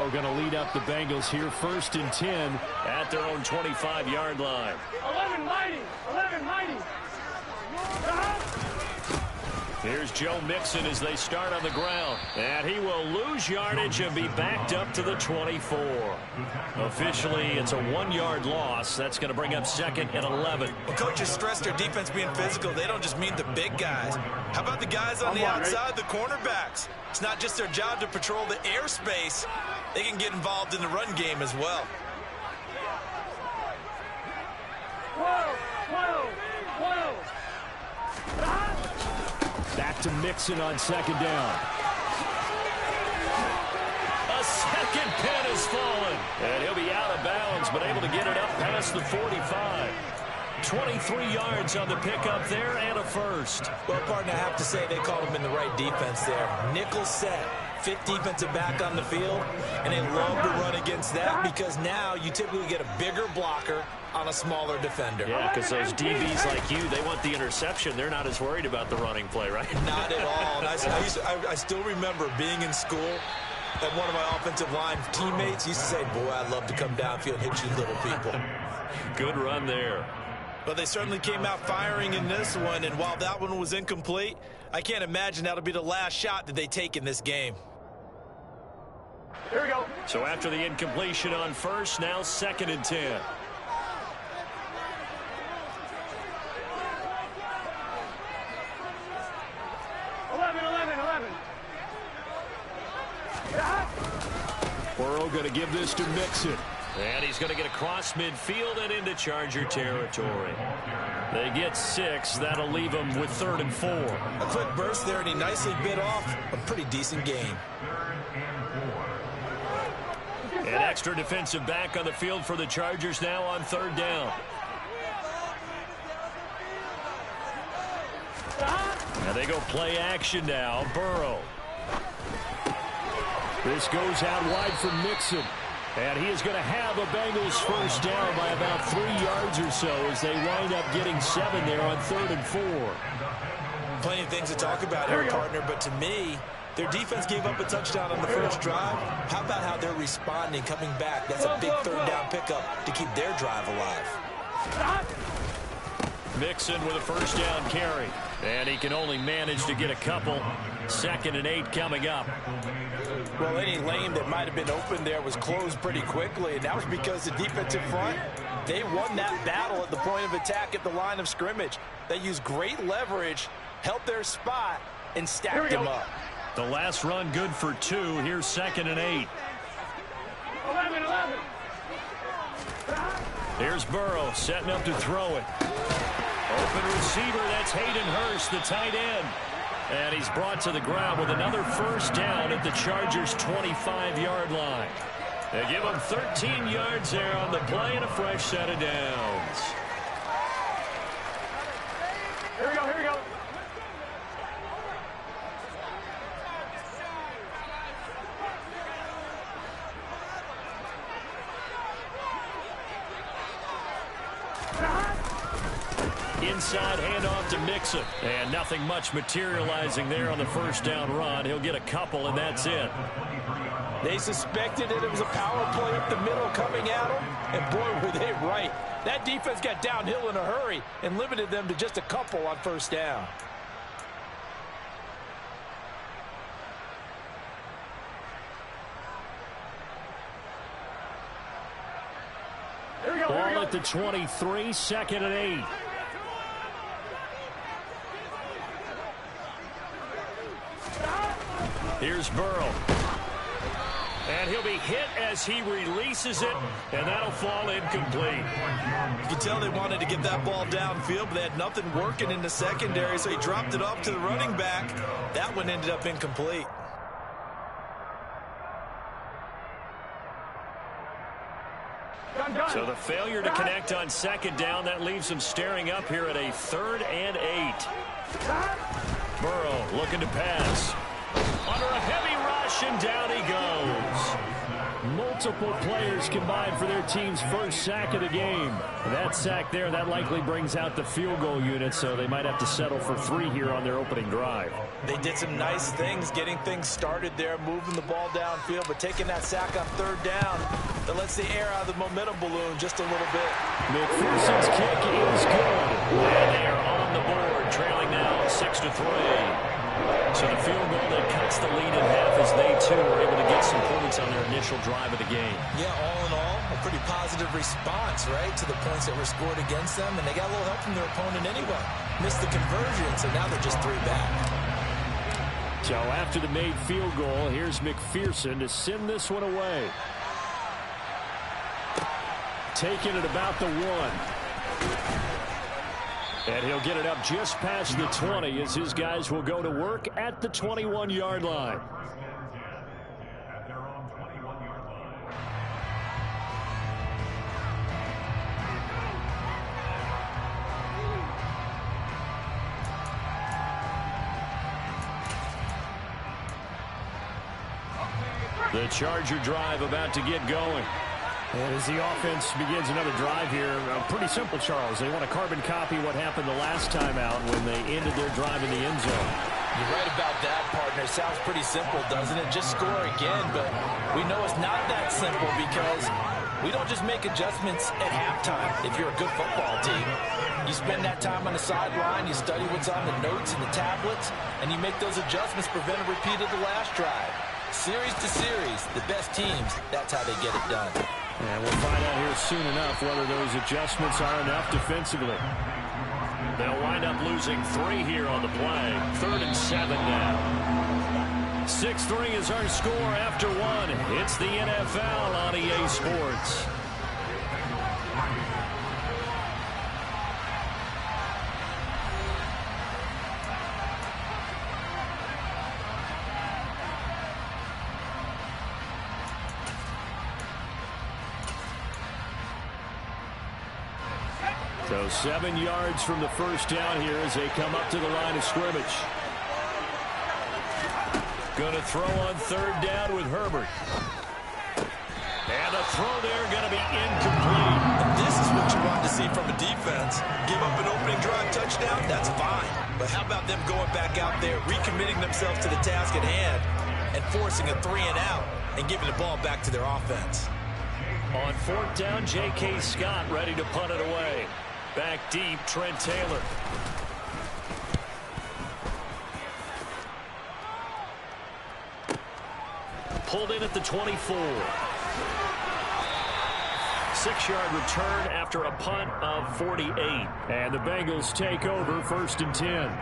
Burrow going to lead up the Bengals here, 1st and 10 at their own 25-yard line. 11 mighty. 11 mighty. Here's Joe Mixon as they start on the ground. And he will lose yardage and be backed up to the 24. Officially, it's a 1-yard loss. That's going to bring up 2nd and 11. Well, coaches stress their defense being physical. They don't just mean the big guys. How about the guys on the outside, the cornerbacks? It's not just their job to patrol the airspace. They can get involved in the run game as well. Back to Mixon on 2nd down. A second pin has fallen. And he'll be out of bounds, but able to get it up past the 45. 23 yards on the pickup there and a first. Well, partner, I have to say they called him in the right defense there. Nickel set. 5th defensive back on the field, and they love to run against that because now you typically get a bigger blocker on a smaller defender. Yeah, because those DBs like you, they want the interception. They're not as worried about the running play, right? Not at all. And I still remember being in school, and one of my offensive line teammates used to say, boy, I'd love to come downfield and hit you little people. Good run there. But they certainly came out firing in this one, and while that one was incomplete, I can't imagine that'll be the last shot that they take in this game. Here we go. So after the incompletion on first, now 2nd and 10. Burrow going to give this to Mixon. And he's going to get across midfield and into Charger territory. They get 6. That'll leave them with 3rd and 4. A quick burst there, and he nicely bit off a pretty decent game. An extra defensive back on the field for the Chargers now on 3rd down. And they go play action now. Burrow. This goes out wide for Mixon. And he is going to have a Bengals first down by about 3 yards or so as they wind up getting 7 there on 3rd and 4. Plenty of things to talk about here, partner, but to me, their defense gave up a touchdown on the first drive. How about how they're responding, coming back? That's a big 3rd down pickup to keep their drive alive. Mixon with a first down carry. And he can only manage to get a couple. 2nd and 8 coming up. Well, any lane that might have been open there was closed pretty quickly, and that was because the defensive front, they won that battle at the point of attack at the line of scrimmage. They used great leverage, held their spot, and stacked them up. The last run good for 2. Here's 2nd and 8. 11. Here's Burrow setting up to throw it. Open receiver, that's Hayden Hurst, the tight end. And he's brought to the ground with another first down at the Chargers' 25-yard line. They give him 13 yards there on the play and a fresh set of downs. Here we go, here we go. Inside handoff to Mixon. And nothing much materializing there on the first down run. He'll get a couple, and that's it. They suspected it was a power play up the middle coming at them, and boy, were they right. That defense got downhill in a hurry and limited them to just a couple on first down. Ball at the 23, 2nd and 8. Here's Burrow. And he'll be hit as he releases it, and that'll fall incomplete. You can tell they wanted to get that ball downfield, but they had nothing working in the secondary, so he dropped it off to the running back. That one ended up incomplete. So the failure to connect on 2nd down, that leaves them staring up here at a 3rd and 8. Burrow looking to pass. Under a heavy rush, and down he goes. Multiple players combined for their team's first sack of the game. That sack there, that likely brings out the field goal unit, so they might have to settle for 3 here on their opening drive. They did some nice things, getting things started there, moving the ball downfield, but taking that sack on 3rd down, that lets the air out of the momentum balloon just a little bit. McPherson's kick is good. And they are on the board, trailing now 6-3. So the field goal that cuts the lead in half as they, too, are able to get some points on their initial drive of the game. Yeah, all in all, a pretty positive response, right, to the points that were scored against them, and they got a little help from their opponent anyway. Missed the conversion, so now they're just 3 back. So after the made field goal, here's McPherson to send this one away. Taking it about the 1. And he'll get it up just past the 20 as his guys will go to work at the 21-yard line. The Charger drive about to get going. And as the offense begins another drive here, pretty simple, Charles. They want to carbon copy what happened the last time out when they ended their drive in the end zone. You're right about that, partner. Sounds pretty simple, doesn't it? Just score again, but we know it's not that simple because we don't just make adjustments at halftime if you're a good football team. You spend that time on the sideline, you study what's on the notes and the tablets, and you make those adjustments, prevent a repeat of the last drive. Series to series, the best teams, that's how they get it done. And we'll find out here soon enough whether those adjustments are enough defensively. They'll wind up losing 3 here on the play. 3rd and 7 now. 6-3 is our score after 1. It's the NFL on EA Sports. So 7 yards from the first down here as they come up to the line of scrimmage. Going to throw on 3rd down with Herbert. And the throw there going to be incomplete. This is what you want to see from a defense. Give up an opening drive touchdown, that's fine. But how about them going back out there, recommitting themselves to the task at hand, and forcing a 3 and out, and giving the ball back to their offense. On 4th down, J.K. Scott ready to punt it away. Back deep, Trent Taylor. Pulled in at the 24. 6-yard return after a punt of 48. And the Bengals take over 1st and 10.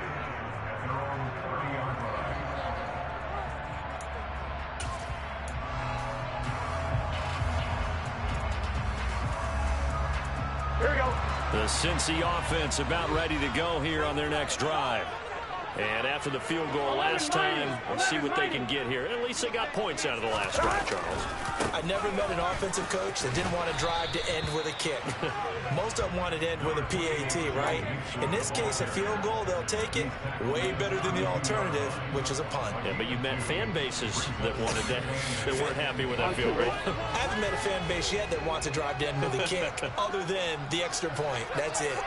The Cincy offense about ready to go here on their next drive. And after the field goal last time, we'll see what they can get here. At least they got points out of the last drive, Charles. I never met an offensive coach that didn't want to drive to end with a kick. Most of them wanted to end with a PAT, right? In this case, a field goal, they'll take it. Way better than the alternative, which is a punt. Yeah, but you met fan bases that wanted that weren't happy with that field goal. I haven't met a fan base yet that wants to drive to end with a kick, other than the extra point. That's it.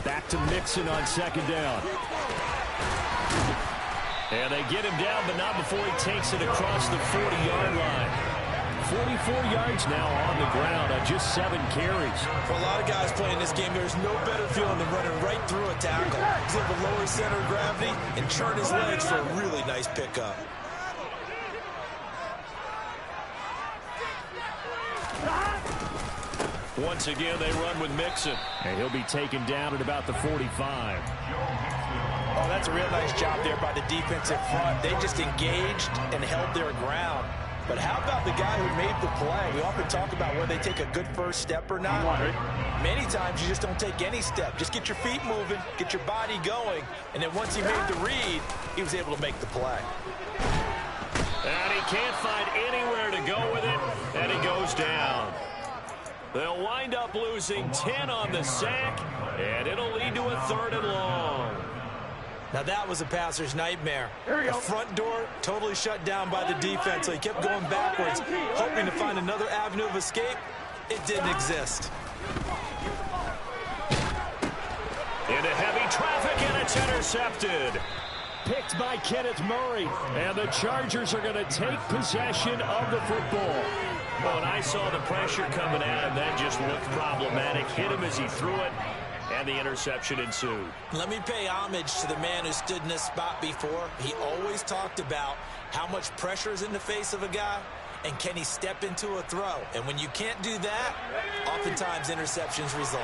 Back to Mixon on 2nd down. And they get him down, but not before he takes it across the 40-yard line. 44 yards now on the ground on just 7 carries. For a lot of guys playing this game, there's no better feeling than running right through a tackle. He's able to lower his center of gravity and churn his legs for a really nice pickup. Once again, they run with Mixon. And he'll be taken down at about the 45. Oh, that's a real nice job there by the defensive front. They just engaged and held their ground. But how about the guy who made the play? We often talk about whether they take a good first step or not. Many times you just don't take any step. Just get your feet moving, get your body going, and then once he made the read, he was able to make the play. And he can't find anywhere to go with it, and he goes down. They'll wind up losing 10 on the sack, and it'll lead to a 3rd and long. Now that was a passer's nightmare. Here we go. The front door totally shut down by the defense, so he kept going backwards, hoping to find another avenue of escape. It didn't exist. Into heavy traffic, and it's intercepted. Picked by Kenneth Murray. And the Chargers are going to take possession of the football. Well, when I saw the pressure coming at him, that just looked problematic. Hit him as he threw it, and the interception ensued. Let me pay homage to the man who stood in this spot before. He always talked about how much pressure is in the face of a guy, and can he step into a throw. And when you can't do that, oftentimes interceptions result.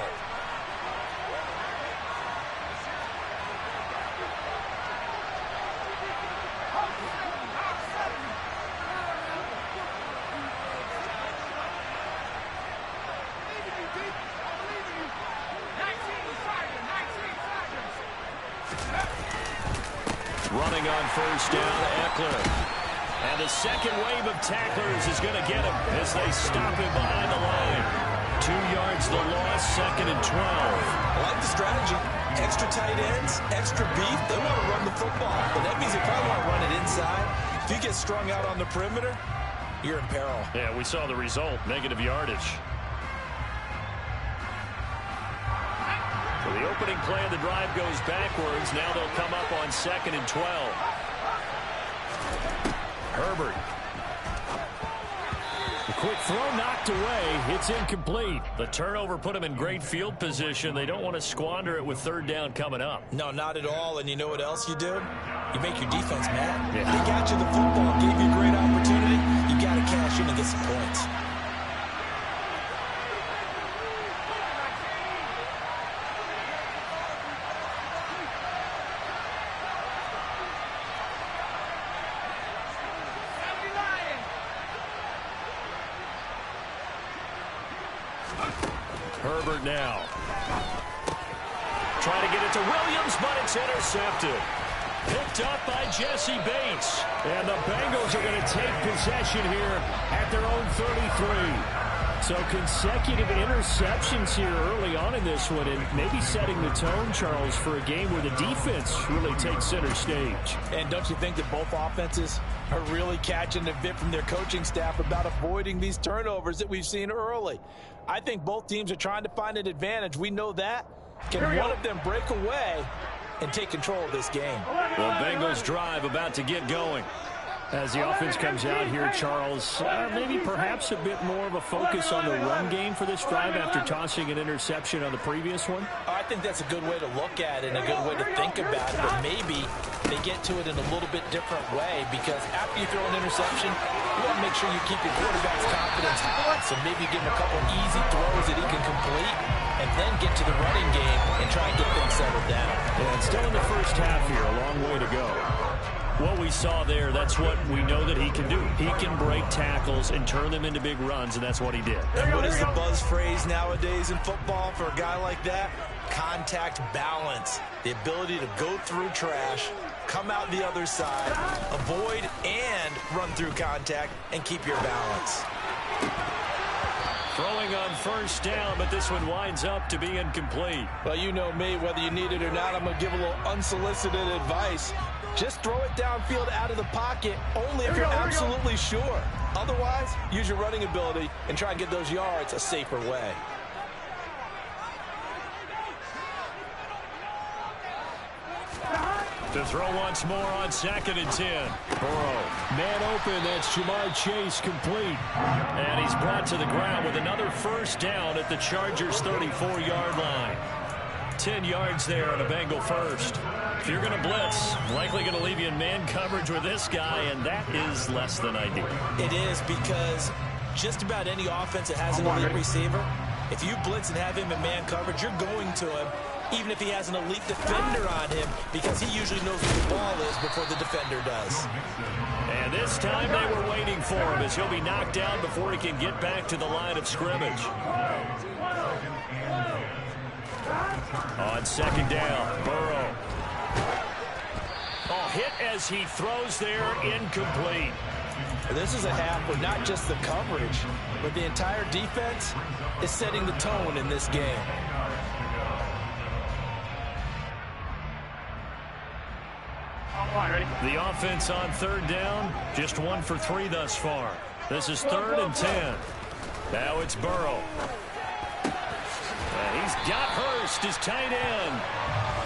Running on first down, Eckler. And the second wave of tacklers is going to get him as they stop him behind the line. 2 yards the loss, 2nd and 12. I like the strategy. Extra tight ends, extra beef. They want to run the football, but that means they probably want to run it inside. If you get strung out on the perimeter, you're in peril. Yeah, we saw the result, negative yardage. So the opening play of the drive goes backwards. Now they'll come up on 2nd and 12. Herbert. The quick throw knocked away. It's incomplete. The turnover put them in great field position. They don't want to squander it with 3rd down coming up. No, not at all. And you know what else you do? You make your defense mad. Yeah. They got you the football, gave you a great opportunity. You got to cash in and get some points. Herbert now. Trying to get it to Williams, but it's intercepted. Picked up by Jesse Bates. And the Bengals are going to take possession here at their own 33. So consecutive interceptions here early on in this one, and maybe setting the tone, Charles, for a game where the defense really takes center stage. And don't you think that both offenses are really catching the bit from their coaching staff about avoiding these turnovers that we've seen early? I think both teams are trying to find an advantage. We know that. Can one of them break away and take control of this game? The Bengals drive about to get going. As the offense comes out here, Charles, maybe perhaps a bit more of a focus on the run game for this drive after tossing an interception on the previous one? I think that's a good way to look at it and a good way to think about it, but maybe they get to it in a little bit different way, because after you throw an interception, you want to make sure you keep your quarterback's confidence high. So maybe give him a couple easy throws that he can complete, and then get to the running game and try and get things settled down. And still in the first half here, a long way to go. What we saw there, that's what we know that he can do. He can break tackles and turn them into big runs, and that's what he did. And what is the buzz phrase nowadays in football for a guy like that? Contact balance. The ability to go through trash, come out the other side, avoid and run through contact, and keep your balance. Throwing on first down, but this one winds up to be incomplete. Well, you know me, whether you need it or not, I'm going to give a little unsolicited advice. Just throw it downfield out of the pocket, only if you're absolutely sure. Otherwise, use your running ability and try and get those yards a safer way. To throw once more on 2nd and 10. Burrow, man open, that's Jamar Chase, complete. And he's brought to the ground with another first down at the Chargers' 34-yard line. 10 yards there on a Bengal first. If you're going to blitz, likely going to leave you in man coverage with this guy, and that is less than ideal. It is, because just about any offense that has an elite receiver, if you blitz and have him in man coverage, you're going to him, even if he has an elite defender on him, because he usually knows where the ball is before the defender does. And this time they were waiting for him, as he'll be knocked down before he can get back to the line of scrimmage. On 2nd down, Burrow. Oh, hit as he throws there, incomplete. This is a half where not just the coverage, but the entire defense is setting the tone in this game. All right, ready? The offense on third down, just 1 for 3 thus far. This is 3rd and 10. Now it's Burrow. And he's got Hurst, his tight end.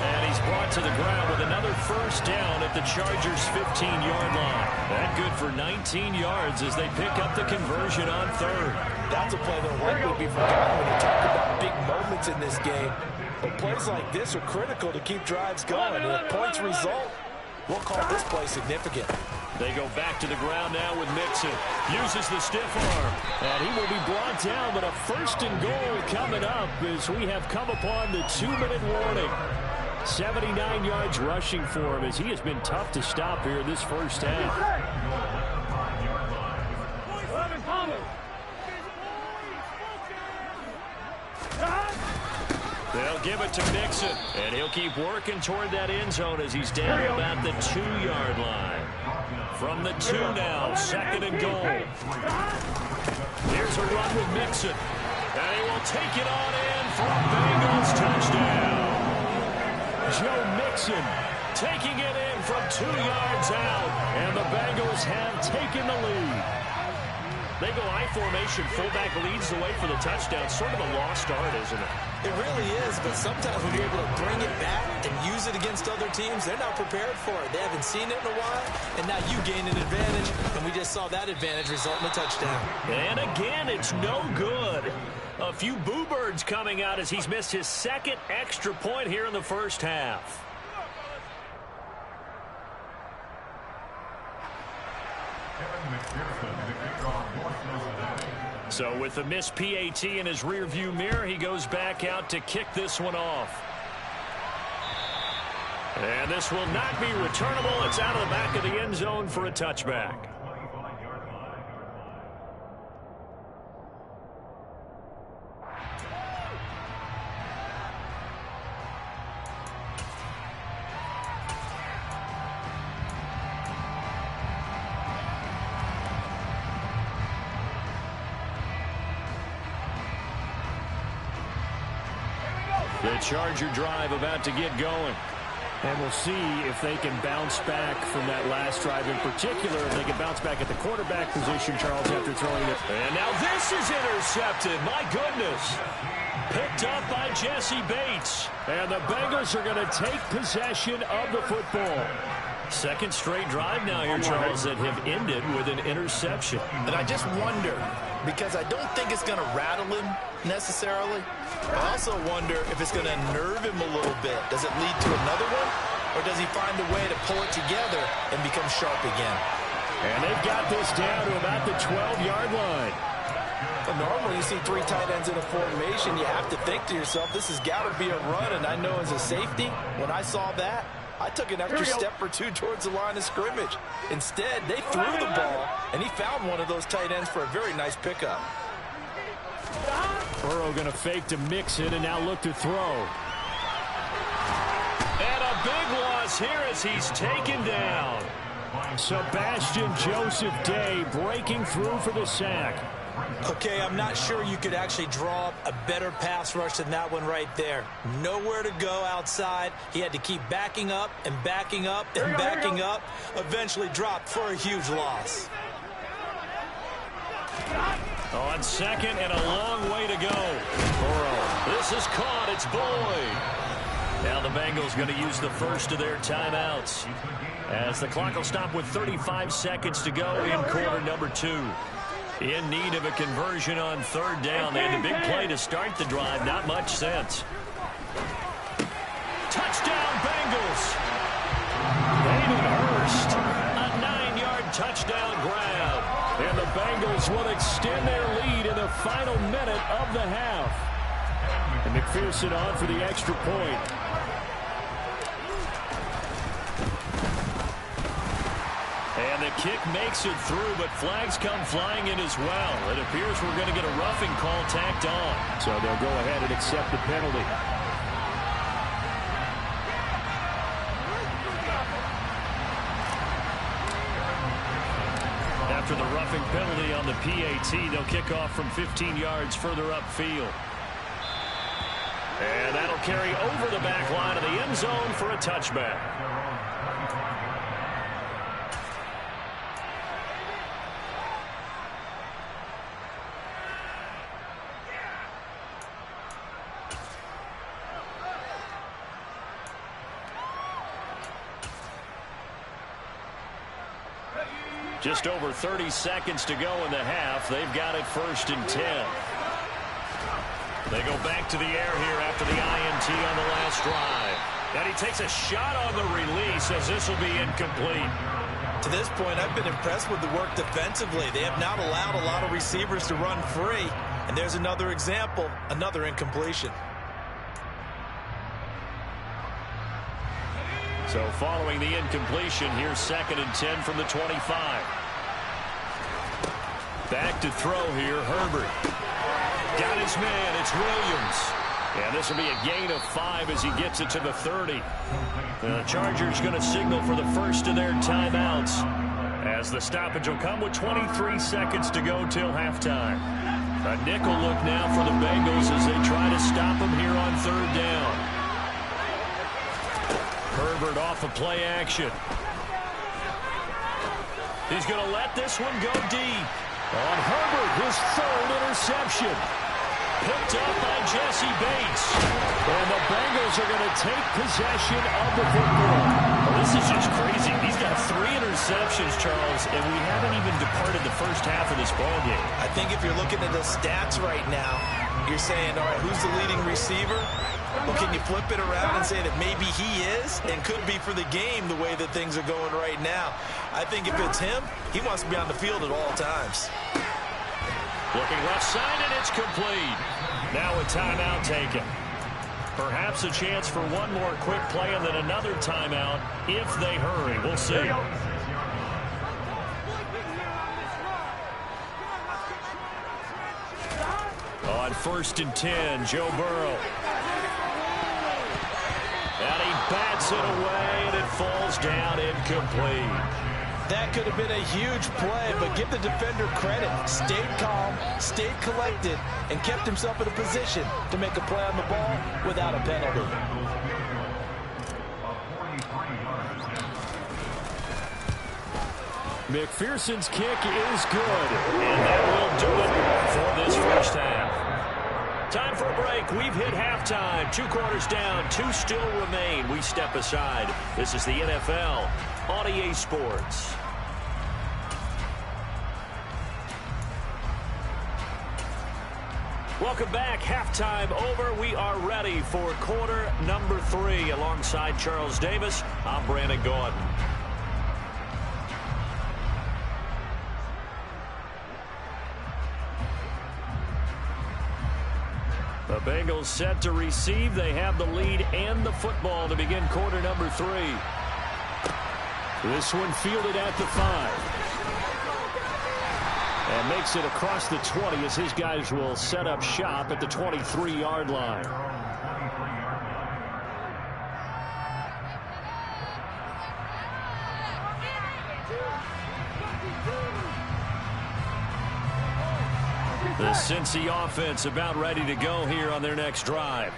And he's brought to the ground with another first down at the Chargers' 15-yard line. That good for 19 yards as they pick up the conversion on third. That's a play that will likely be forgotten when you talk about big moments in this game. But plays like this are critical to keep drives going. And if points result, we'll call this play significant. They go back to the ground now with Mixon. Uses the stiff arm. And he will be brought down, but a 1st and goal coming up as we have come upon the 2-minute warning. 79 yards rushing for him as he has been tough to stop here this first half. They'll give it to Mixon, and he'll keep working toward that end zone as he's down about the 2-yard line. From the 2 now, 2nd and goal. Here's a run with Mixon, and he will take it on in for a Bengals touchdown. Joe Mixon Taking it in from 2 yards out, and the Bengals have taken the lead. They go I formation, fullback leads the way for the touchdown. Sort of a lost art, isn't it? It really is, but sometimes when you're able to bring it back and use it against other teams, they're not prepared for it. They haven't seen it in a while, and now you gain an advantage, and we just saw that advantage result in a touchdown. And again, it's no good. A few boo birds coming out as he's missed his 2nd extra point here in the first half. So with the missed PAT in his rearview mirror, he goes back out to kick this one off. And this will not be returnable. It's out of the back of the end zone for a touchback. The Charger drive about to get going. And we'll see if they can bounce back from that last drive in particular. If they can bounce back at the quarterback position, Charles, after throwing it. And now this is intercepted. My goodness. Picked up by Jesse Bates. And the Bengals are going to take possession of the football. 2nd straight drive now here, Charles, that have ended with an interception. And I just wonder, because I don't think it's going to rattle him necessarily. I also wonder if it's going to nerve him a little bit. Does it lead to another one? Or does he find a way to pull it together and become sharp again? And they've got this down to about the 12-yard line. Well, normally you see 3 tight ends in a formation. You have to think to yourself, this has got to be a run. And I know as a safety, when I saw that, I took an extra step or 2 towards the line of scrimmage. Instead, they threw the ball, and he found one of those tight ends for a very nice pickup. Burrow going to fake to Mixon and now look to throw. And a big loss here as he's taken down. Sebastian Joseph Day breaking through for the sack. Okay, I'm not sure you could actually draw up a better pass rush than that one right there. Nowhere to go outside. He had to keep backing up and backing up and backing up. Eventually dropped for a huge loss. On 2nd and a long way to go. Burrow. This is caught. It's Boyd. Now the Bengals going to use the first of their timeouts, as the clock will stop with 35 seconds to go in quarter number 2. In need of a conversion on 3rd down. They had the big play to start the drive. Not much sense. Touchdown, Bengals. Hayden Hurst. A 9-yard touchdown grab. And the Bengals will extend their lead in the final minute of the half. And McPherson on for the extra point. And the kick makes it through, but flags come flying in as well. It appears we're going to get a roughing call tacked on. So they'll go ahead and accept the penalty. After the roughing penalty on the PAT, they'll kick off from 15 yards further upfield. And that'll carry over the back line of the end zone for a touchback. Just over 30 seconds to go in the half. They've got it 1st and 10. They go back to the air here after the INT on the last drive. And he takes a shot on the release as this will be incomplete. To this point, I've been impressed with the work defensively. They have not allowed a lot of receivers to run free. And there's another example, another incompletion. So following the incompletion, here's 2nd and 10 from the 25. Back to throw here, Herbert. Got his man, it's Williams. And this will be a gain of 5 as he gets it to the 30. The Chargers going to signal for the first of their timeouts, as the stoppage will come with 23 seconds to go till halftime. A nickel look now for the Bengals as they try to stop him here on 3rd down. Herbert off of play action. He's going to let this one go deep. On Herbert, his 3rd interception. Picked up by Jesse Bates. And the Bengals are going to take possession of the football. Well, this is just crazy. He's got 3 interceptions, Charles, and we haven't even departed the first half of this ballgame. I think if you're looking at the stats right now, you're saying, all right, who's the leading receiver? Well, can you flip it around and say that maybe he is and could be for the game the way that things are going right now? I think if it's him, he wants to be on the field at all times. Looking left side, and it's complete. Now a timeout taken. Perhaps a chance for one more quick play and then another timeout if they hurry. We'll see. On 1st and 10, Joe Burrow. And he bats it away, and it falls down incomplete. That could have been a huge play, but give the defender credit. Stayed calm, stayed collected, and kept himself in a position to make a play on the ball without a penalty. McPherson's kick is good, and that will do it for this first half. Time for a break. We've hit halftime. 2 quarters down, 2 still remain. We step aside. This is the NFL on EA Sports. Welcome back. Halftime over. We are ready for quarter number 3. Alongside Charles Davis, I'm Brandon Gordon. The Bengals set to receive. They have the lead and the football to begin quarter number 3. This one fielded at the 5. And makes it across the 20 as his guys will set up shop at the 23-yard line. The Cincy offense about ready to go here on their next drive.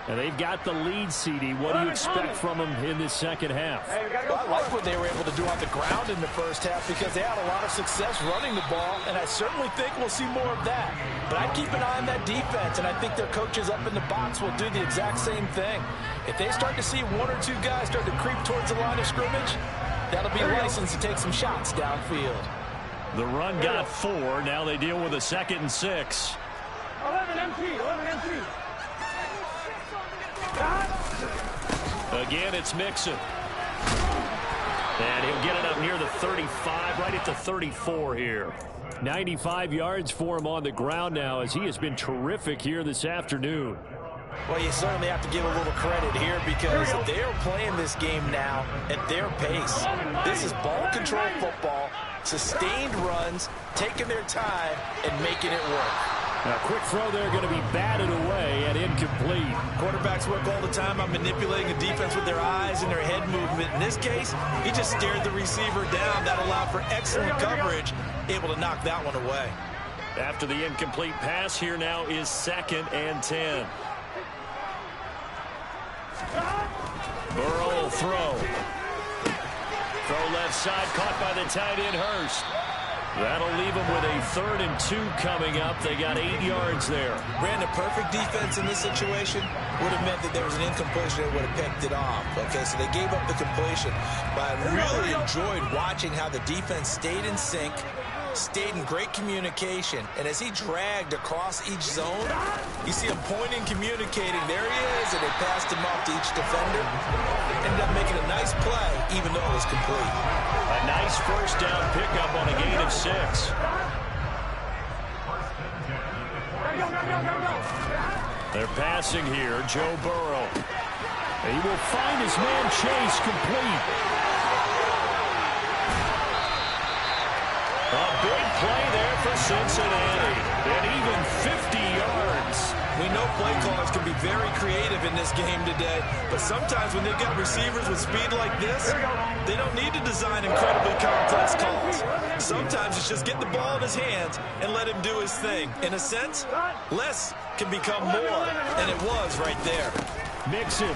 And they've got the lead, CD. What do you expect from them in this second half? Well, I like what they were able to do on the ground in the first half because they had a lot of success running the ball, and I certainly think we'll see more of that. But I'd keep an eye on that defense, and I think their coaches up in the box will do the exact same thing. If they start to see 1 or 2 guys start to creep towards the line of scrimmage, that'll be a license to take some shots downfield. The run got 4. Now they deal with a 2nd and 6. 11 MT, 11 MT. Again, it's Mixon. And he'll get it up near the 35, right at the 34 here. 95 yards for him on the ground now as he has been terrific here this afternoon. Well, you certainly have to give a little credit here because they are playing this game now at their pace. This is ball control football, sustained runs, taking their time, and making it work. Now, quick throw there going to be batted away and incomplete. Quarterbacks work all the time on manipulating the defense with their eyes and their head movement. In this case, he just stared the receiver down. That allowed for excellent coverage, able to knock that one away. After the incomplete pass, here now is 2nd and 10. Burrow will throw. Throw left side, caught by the tight end Hurst. That'll leave them with a 3rd and 2 coming up. They got 8 yards there. Ran a perfect defense in this situation would have meant that there was an incompletion that would have picked it off. Okay, so they gave up the completion. But I really enjoyed watching how the defense stayed in sync, stayed in great communication, and as he dragged across each zone, you see him pointing, communicating. There he is, and they passed him off to each defender. Ended up making a nice play, even though it was complete. A nice first down pickup on a gain of 6. They're passing here, Joe Burrow. He will find his man Chase complete. A big play there for Cincinnati. And even 50 yards. We know play callers can be very creative in this game today, but sometimes when they've got receivers with speed like this, they don't need to design incredibly complex calls. Sometimes it's just get the ball in his hands and let him do his thing. In a sense, less can become more, and it was right there. Mixon.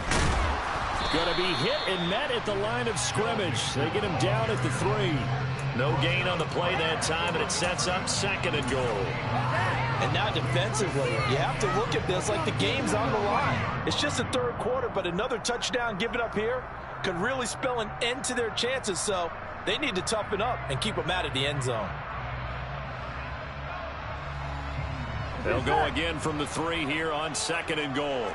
Going to be hit and met at the line of scrimmage. They get him down at the 3. No gain on the play that time, and it sets up 2nd and goal. And now defensively, you have to look at this like the game's on the line. It's just the 3rd quarter, but another touchdown given up here could really spell an end to their chances, so they need to toughen up and keep them out of the end zone. They'll go again from the 3 here on 2nd and goal.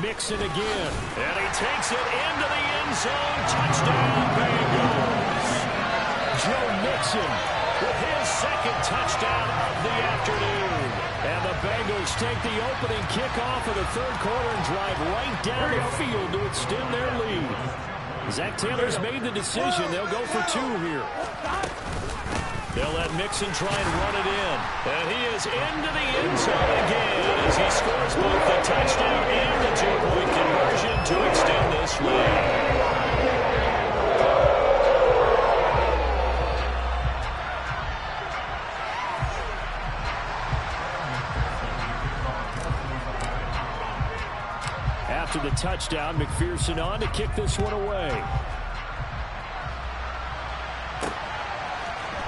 Mixon again, and he takes it into the end zone. Touchdown, Bengals. Joe Mixon with his 2nd touchdown of the afternoon. And the Bengals take the opening kickoff of the 3rd quarter and drive right down the field to extend their lead. Zach Taylor's made the decision. They'll go for 2 here. They'll let Mixon try and run it in. And he is into the end zone again as he scores both the touchdown and the 2-point conversion to extend this lead. After the touchdown, McPherson on to kick this one away.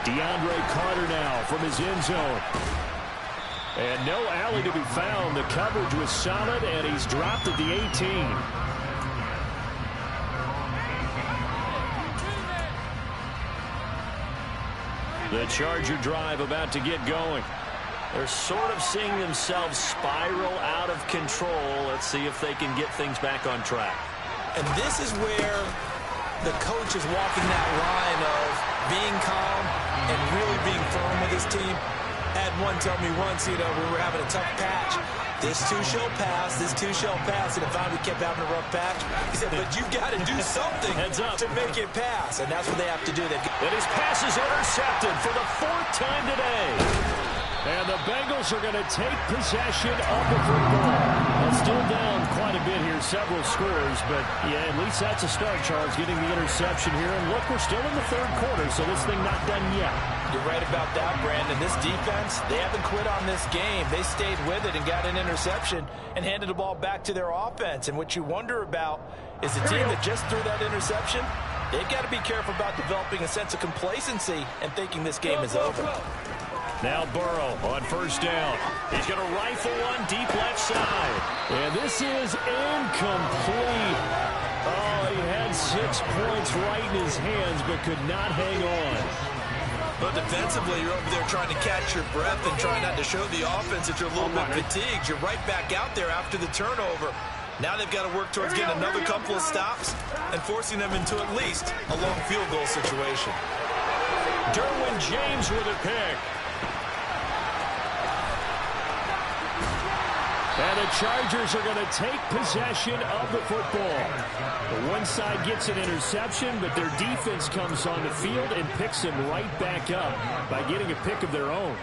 DeAndre Carter now from his end zone. And no alley to be found. The coverage was solid, and he's dropped at the 18. The Charger drive about to get going. They're sort of seeing themselves spiral out of control. Let's see if they can get things back on track. And this is where the coach is walking that line of being calm and really being firm with his team. Had one tell me once, we were having a tough patch. This too shall pass, this too shall pass. And if we kept having a rough patch, he said, but you got to do something to make it pass. And that's what they have to do. And his pass is intercepted for the 4th time today. And the Bengals are going to take possession of the football. Well, still down quite a bit here, several scores, but yeah, at least that's a start, Charles, getting the interception here. And look, we're still in the 3rd quarter, so this thing not done yet. You're right about that, Brandon. This defense, they haven't quit on this game. They stayed with it and got an interception and handed the ball back to their offense. And what you wonder about is the team that just threw that interception, they've got to be careful about developing a sense of complacency and thinking this game is over. Now Burrow on 1st down. He's going to rifle one deep left side. And this is incomplete. Oh, he had 6 points right in his hands, but could not hang on. But defensively, you're over there trying to catch your breath and trying not to show the offense that you're a little bit fatigued. You're right back out there after the turnover. Now they've got to work towards getting another couple of stops and forcing them into at least a long field goal situation. Derwin James with a pick. And the Chargers are going to take possession of the football. The one side gets an interception, but their defense comes on the field and picks him right back up by getting a pick of their own.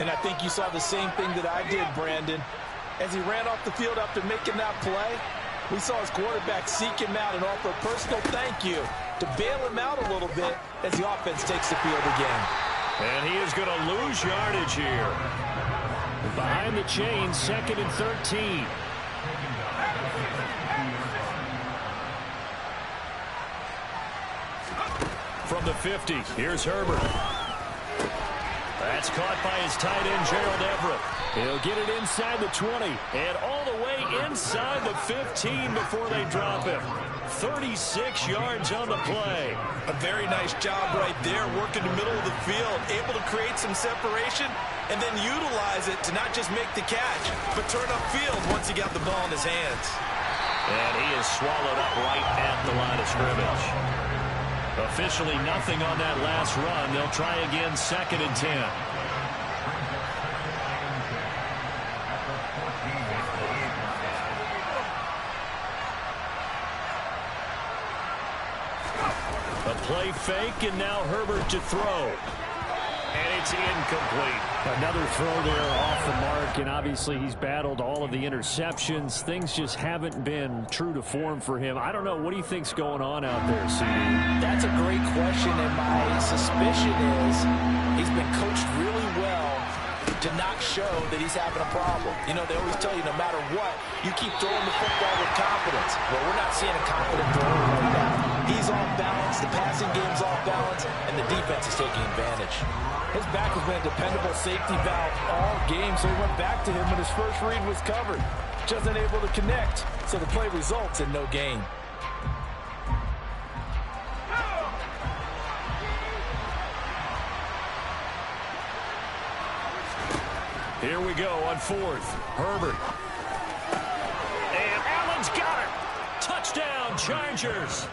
And I think you saw the same thing that I did, Brandon. As he ran off the field after making that play, we saw his quarterback seek him out and offer a personal thank you to bail him out a little bit as the offense takes the field again. And he is going to lose yardage here. Behind the chain, 2nd and 13. the 50. Here's Herbert. That's caught by his tight end, Gerald Everett. He'll get it inside the 20. And all the way inside the 15 before they drop him. 36 yards on the play. A very nice job right there, working the middle of the field, able to create some separation, and then utilize it to not just make the catch, but turn upfield once he got the ball in his hands. And he is swallowed up right at the line of scrimmage. Officially nothing on that last run. They'll try again, 2nd and 10. A play fake, and now Herbert to throw. And it's incomplete. Another throw there off the mark, and obviously he's battled all of the interceptions. Things just haven't been true to form for him. I don't know. What do you think's going on out there, CD? That's a great question, and my suspicion is he's been coached really well to not show that he's having a problem. You know, they always tell you no matter what, you keep throwing the football with confidence. Well, we're not seeing a confident thrower right now. He's off balance, the passing game's off balance, and the defense is taking advantage. His back has been a dependable safety valve all game, so he went back to him when his first read was covered. Just unable to connect, so the play results in no gain. Here we go on 4th. Herbert. And Allen's got it. Touchdown, Chargers.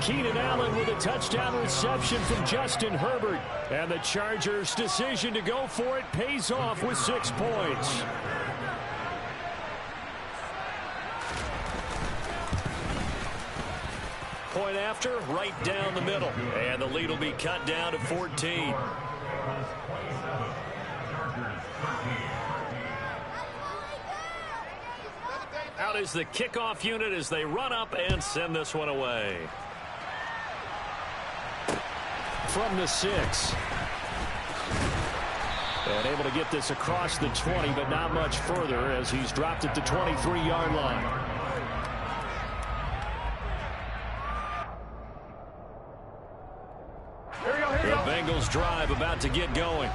Keenan Allen with a touchdown reception from Justin Herbert. And the Chargers' decision to go for it pays off with 6 points. Point after, right down the middle. And the lead will be cut down to 14. Out is the kickoff unit as they run up and send this one away. From the 6. And able to get this across the 20, but not much further as he's dropped at the 23-yard line. The Bengals drive about to get going.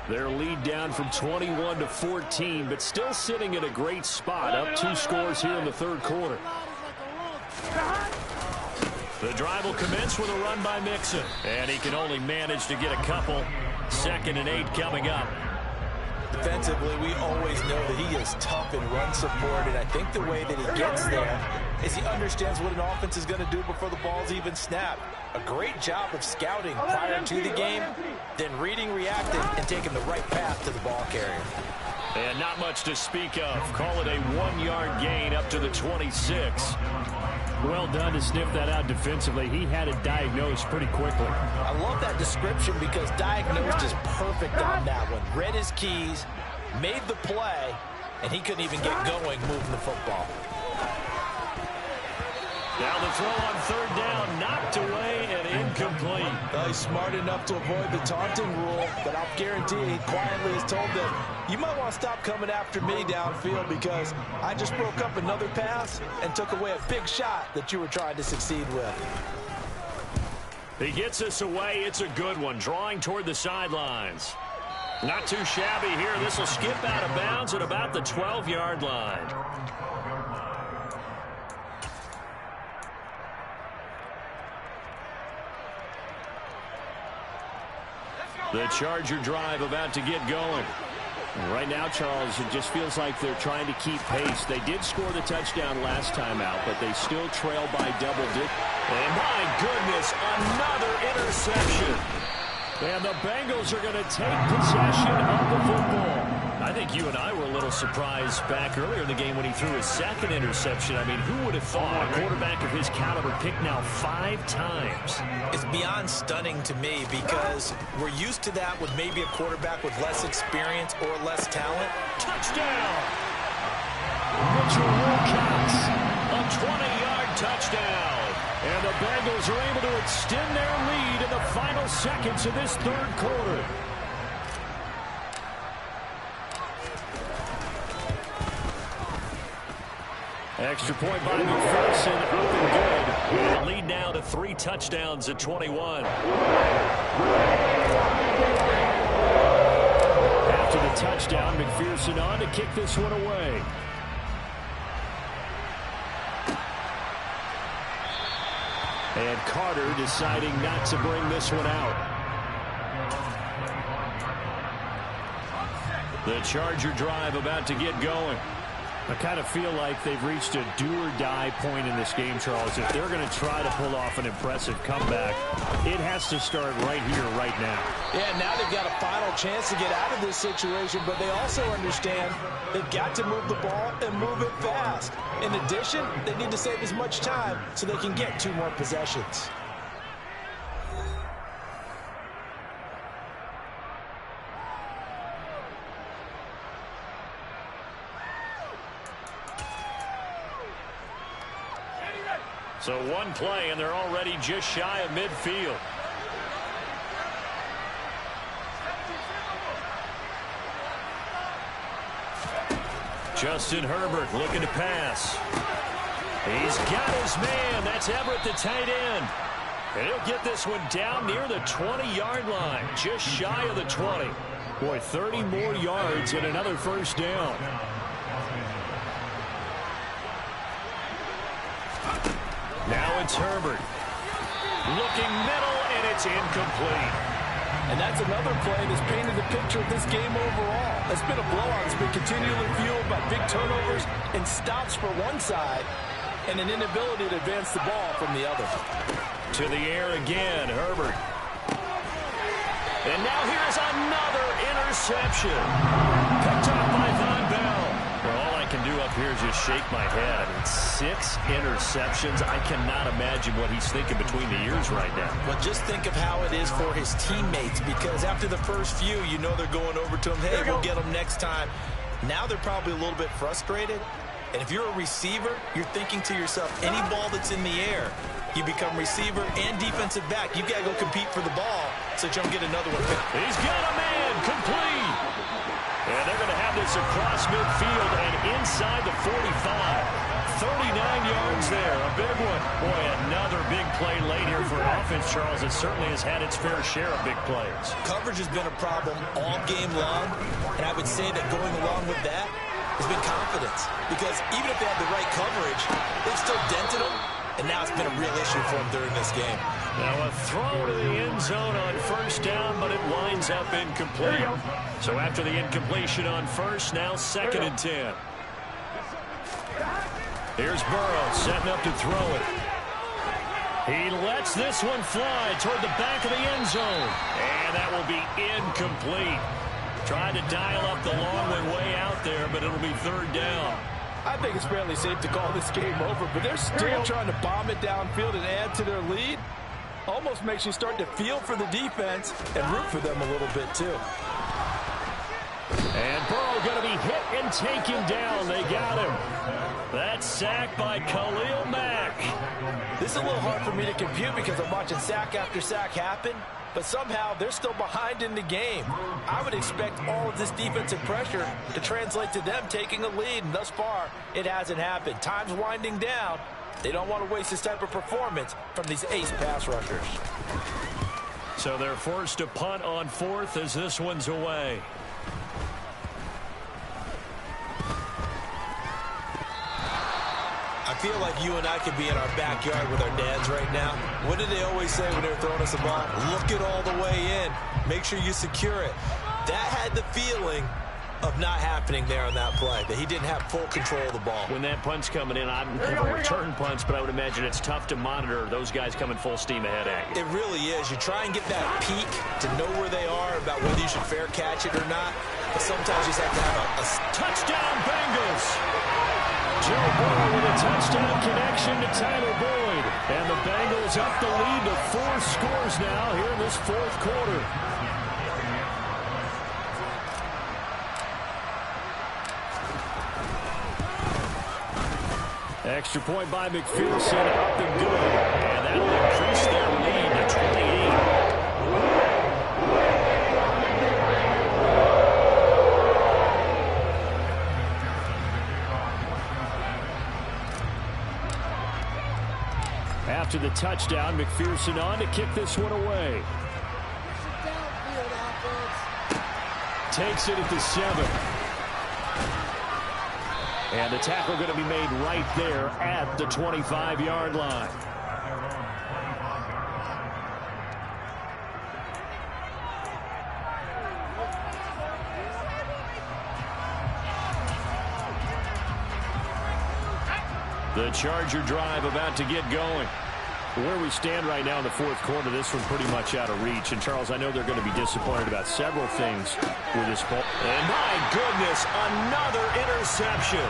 Their lead down from 21 to 14, but still sitting at a great spot. Up 2 scores here in the 3rd quarter. The drive will commence with a run by Mixon. And he can only manage to get a couple. 2nd and 8 coming up. Defensively, we always know that he is tough in run support, and I think the way that he gets there is he understands what an offense is going to do before the ball's even snapped. A great job of scouting prior to the game, then reading, reacting, and taking the right path to the ball carrier. And not much to speak of. Call it a 1-yard gain up to the 26. Well done to sniff that out defensively. He had it diagnosed pretty quickly. I love that description because diagnosed is perfect on that one. Read his keys, made the play, and he couldn't even get going moving the football. Now the throw on 3rd down, knocked away and incomplete. He's smart enough to avoid the taunting rule, but I'll guarantee he quietly has told them, you might want to stop coming after me downfield because I just broke up another pass and took away a big shot that you were trying to succeed with. He gets us away. It's a good one, drawing toward the sidelines. Not too shabby here. This will skip out of bounds at about the 12-yard line. The Charger drive about to get going. Right now, Charles, it just feels like they're trying to keep pace. They did score the touchdown last time out, but they still trail by double digits. And my goodness, another interception. And the Bengals are going to take possession of the football. I think you and I were a little surprised back earlier in the game when he threw his 2nd interception. I mean, who would have thought a quarterback of his caliber picked now 5 times? It's beyond stunning to me because we're used to that with maybe a quarterback with less experience or less talent. Touchdown! Mitchell Wilcox, a 20-yard touchdown. And the Bengals are able to extend their lead in the final seconds of this 3rd quarter. Extra point by McPherson, up and good. And lead now to 3 touchdowns at 21. After the touchdown, McPherson on to kick this one away. And Carter deciding not to bring this one out. The Charger drive about to get going. I kind of feel like they've reached a do-or-die point in this game, Charles. If they're going to try to pull off an impressive comeback, it has to start right here, right now. Yeah, now they've got a final chance to get out of this situation, but they also understand they've got to move the ball and move it fast. In addition, they need to save as much time so they can get 2 more possessions. So 1 play, and they're already just shy of midfield. Justin Herbert looking to pass. He's got his man. That's Everett, the tight end. And he'll get this one down near the 20-yard line, just shy of the 20. Boy, 30 more yards and another first down. Now it's Herbert. Looking middle, and it's incomplete. And that's another play that's painted the picture of this game overall. It's been a blowout. It's been continually fueled by big turnovers and stops for one side and an inability to advance the ball from the other. To the air again, Herbert. And now here's another interception. Picked up by Von Bell. Well, all I can do up here is just shake my head. I mean, 6 interceptions. I cannot imagine what he's thinking between the ears right now. Well, just think of how it is for his teammates, because after the first few, you know they're going over to him, hey, we'll get them next time. Now they're probably a little bit frustrated. And if you're a receiver, you're thinking to yourself, any ball that's in the air, you become receiver and defensive back. You've got to go compete for the ball so you don't get another one. He's got a man, complete. And they're going to have this across midfield and inside the 45. 39 yards there, a big one. Boy, another big play late here for offense, Charles. It certainly has had its fair share of big plays. Coverage has been a problem all game long, and I would say that going along with that has been confidence. Because even if they had the right coverage, they've still dented them, and now it's been a real issue for them during this game. Now a throw to the end zone on first down, but it winds up incomplete. So after the incompletion on first, now 2nd and 10. Here's Burrow setting up to throw it. He lets this one fly toward the back of the end zone. And that will be incomplete. Tried to dial up the long way out there, but it'll be 3rd down. I think it's fairly safe to call this game over, but they're still trying to bomb it downfield and add to their lead. Almost makes you start to feel for the defense and root for them a little bit too. And Burrow going to be hit and taken down. They got him. That's sacked by Khalil Mack. This is a little hard for me to compute because I'm watching sack after sack happen, but somehow they're still behind in the game. I would expect all of this defensive pressure to translate to them taking a lead, and thus far, it hasn't happened. Time's winding down. They don't want to waste this type of performance from these ace pass rushers. So they're forced to punt on 4th as this one's away. I feel like you and I could be in our backyard with our dads right now. What did they always say when they were throwing us a ball? Look it all the way in. Make sure you secure it. That had the feeling of not happening there on that play, that he didn't have full control of the ball. When that punt's coming in, I don't have a return punch, but I would imagine it's tough to monitor those guys coming full steam ahead at you. It really is. You try and get that peek to know where they are, about whether you should fair catch it or not, but sometimes you just have to have a touchdown Bengals. Joe Burrow with a touchdown connection to Tyler Boyd. And the Bengals up the lead to 4 scores now here in this 4th quarter. Extra point by McPherson, up and good. And that'll increase their lead to 28. after the touchdown. McPherson on to kick this one away. Takes it at the 7. And the tackle going to be made right there at the 25-yard line. The Charger drive about to get going. Where we stand right now in the fourth quarter, this one pretty much out of reach. And, Charles, I know they're going to be disappointed about several things with this ball. And, my goodness, another interception.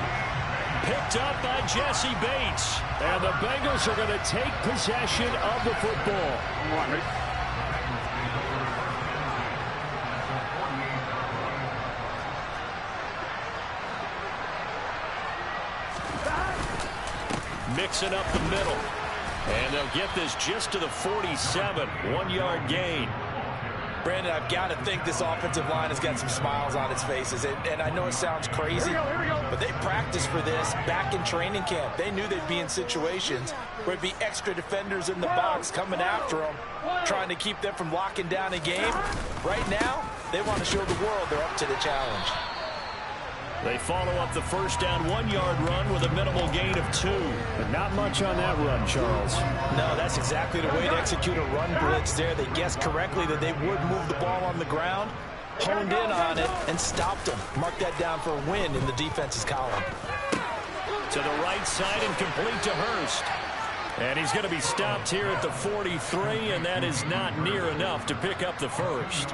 Picked up by Jesse Bates. And the Bengals are going to take possession of the football. Mixing up the middle. And they'll get this just to the 47. 1-yard gain. Brandon, I've got to think this offensive line has got some smiles on its faces. And I know it sounds crazy, but they practiced for this back in training camp. They knew they'd be in situations where it'd be extra defenders in the box coming after them, trying to keep them from locking down a game. Right now, they want to show the world they're up to the challenge. They follow up the first down 1-yard run with a minimal gain of 2. But not much on that run, Charles. No, that's exactly the way to execute a run blitz there. They guessed correctly that they would move the ball on the ground, honed in on it, and stopped them. Mark that down for a win in the defense's column. To the right side and complete to Hurst. And he's going to be stopped here at the 43, and that is not near enough to pick up the first.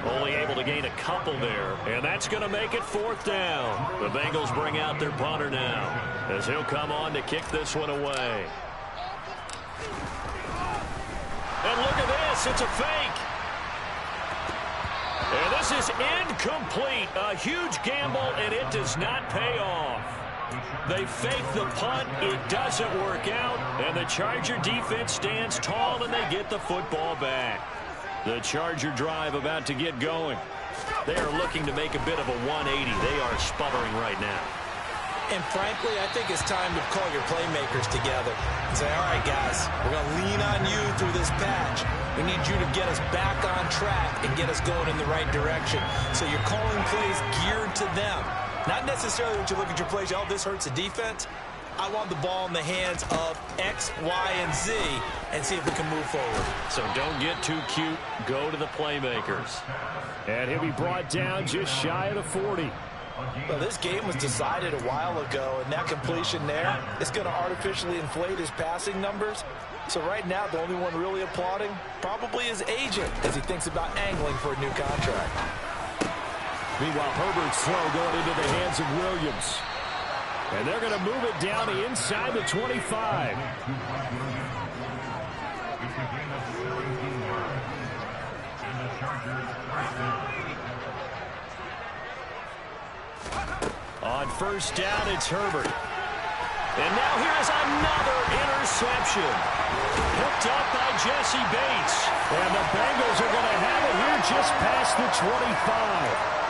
Only able to gain a couple there, and that's going to make it fourth down. The Bengals bring out their punter now as he'll come on to kick this one away. And look at this, it's a fake. And this is incomplete. A huge gamble, and it does not pay off. They fake the punt, it doesn't work out, and the Charger defense stands tall, and they get the football back. The Charger drive about to get going. They are looking to make a bit of a 180. They are sputtering right now. And frankly, I think it's time to call your playmakers together and say, all right, guys, we're going to lean on you through this patch. We need you to get us back on track and get us going in the right direction. So you're calling plays geared to them. Not necessarily when you look at your plays, oh, this hurts the defense. I want the ball in the hands of X, Y, and Z and see if we can move forward. So don't get too cute. Go to the playmakers. And he'll be brought down just shy of the 40. Well, this game was decided a while ago, and that completion there is going to artificially inflate his passing numbers. So right now, the only one really applauding probably his agent as he thinks about angling for a new contract. Meanwhile, Herbert's throw going into the hands of Williams. And they're going to move it down inside the 25. On first down, it's Herbert. And now here's another interception. Picked up by Jesse Bates. And the Bengals are going to have it here just past the 25.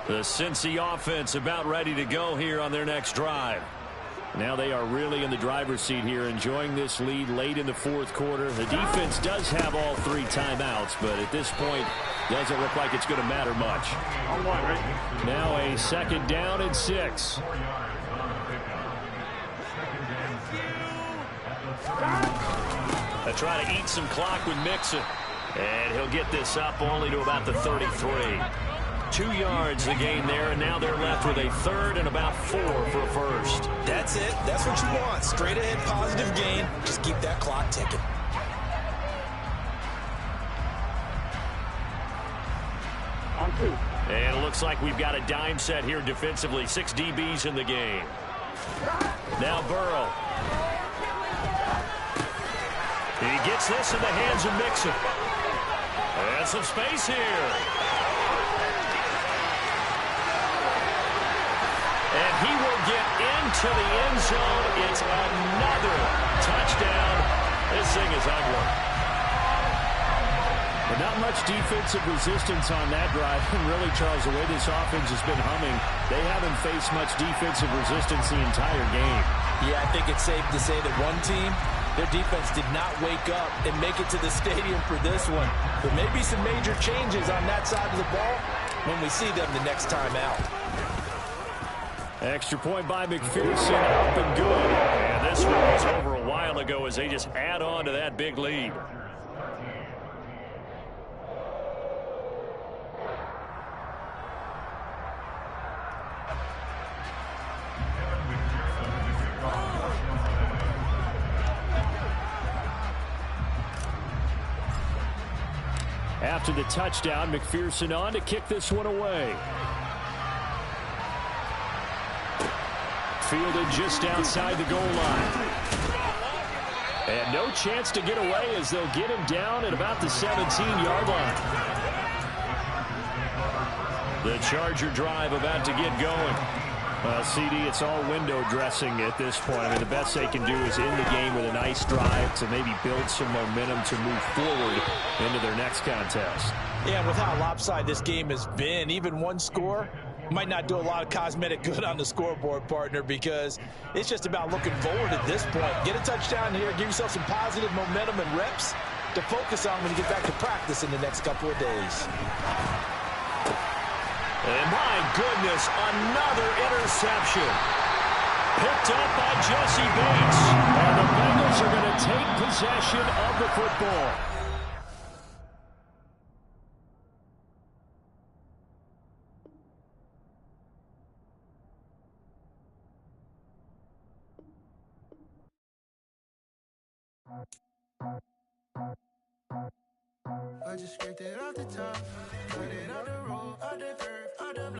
The Cincy offense about ready to go here on their next drive. Now they are really in the driver's seat here, enjoying this lead late in the fourth quarter. The defense does have all 3 timeouts, but at this point, doesn't look like it's going to matter much. Now a second down and 6. They try to eat some clock with Mixon. And he'll get this up only to about the 33. 2 yards the gain there, and now they're left with a third and about 4 for a first. That's it. That's what you want. Straight ahead positive gain. Just keep that clock ticking. And it looks like we've got a dime set here defensively. 6 DBs in the game. Now Burrow. He gets this in the hands of Mixon. And some space here. And he will get into the end zone. It's another touchdown. This thing is ugly. And Not much defensive resistance on that drive. And really, Charles, the way this offense has been humming, they haven't faced much defensive resistance the entire game. Yeah, I think it's safe to say that one team, their defense did not wake up and make it to the stadium for this one. There may be some major changes on that side of the ball when we see them the next time out. Extra point by McPherson, up and good. And this one was over a while ago as they just add on to that big lead. After the touchdown, McPherson on to kick this one away. Fielded just outside the goal line. And no chance to get away as they'll get him down at about the 17-yard line. The Charger drive about to get going. Well, CD, it's all window dressing at this point. I mean, the best they can do is end the game with a nice drive to maybe build some momentum to move forward into their next contest. Yeah, with how lopsided this game has been, even one score might not do a lot of cosmetic good on the scoreboard, partner, because it's just about looking forward at this point. Get a touchdown here, give yourself some positive momentum and reps to focus on when you get back to practice in the next couple of days. And my goodness, another interception. Picked up by Jesse Bates. And the Bengals are going to take possession of the football. I just scraped it off the top, put it on